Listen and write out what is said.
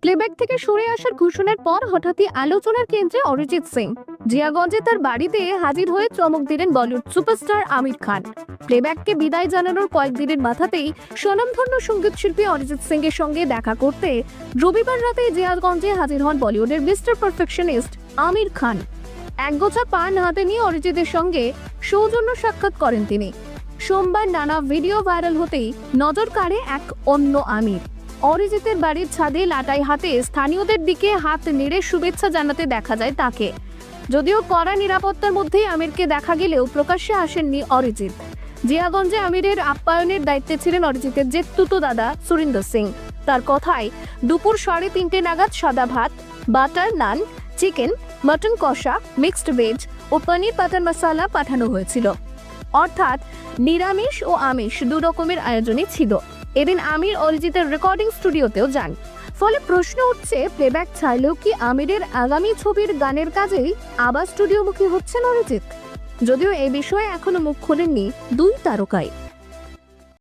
Playback থেকে সরে আসার ঘোষণার পর হঠাৎই আলোচনার কেন্দ্রে অরিজিৎ সিং। জিয়াগঞ্জে তার বাড়িতে হাজির হয়ে চমক দিলেন বলিউড সুপারস্টার আমির খান। প্লেব্যাককে বিদায় জানানোর কয়েকদিনের মাথাতেই স্বনামধন্য সঙ্গীত শিল্পী অরিজিৎ সিং এর সঙ্গে দেখা করতে রবিবার রাতে জিয়াগঞ্জে হাজির হন বলিউডের মিস্টার পারফেকশনিস্ট আমির খান। একগোছা পান হাতে নিয়ে অরিজিতের সঙ্গে সৌজন্য সাক্ষাৎ করেন তিনি। সোমবার নানা ভিডিও ভাইরাল হতেই নজর কাড়ে এক অন্য আমির। অরিজিতের বাড়ির ছাদে লাটাই হাতে স্থানীয়দের দিকে হাত নেড়ে শুভেচ্ছা জানাতে দেখা যায় তাকে। যদিও কড়া নিরাপত্তার মধ্যেই আমিরকে দেখা গেলেও প্রকাশ্যে আসেননি অরিজিৎ। জিয়াগঞ্জে আমিরের আপ্যায়নের দায়িত্বে ছিলেন অরিজিতের জেঠতুতো দাদা সুরিন্দর সিং। তার কথায় দুপুর 3:30 নাগাদ সাদা ভাত, বাটার নান, চিকেন, মটন কষা, মিক্সড ভেজ ও পনির বাটার মশলা পাঠানো হয়েছিল। অর্থাৎ নিরামিষ ও আমিষ দু রকমের আয়োজনই ছিল। এদিন আমির অরিজিতের রেকর্ডিং স্টুডিওতেও যান। ফলে প্রশ্ন উঠছে, প্লেব্যাক চাইলেও কি আমিরের আগামী ছবির গানের কাজেই আবার স্টুডিওমুখী হচ্ছেন অরিজিৎ? যদিও এ বিষয়ে এখনো মুখ খোলেননি দুই তারকাই।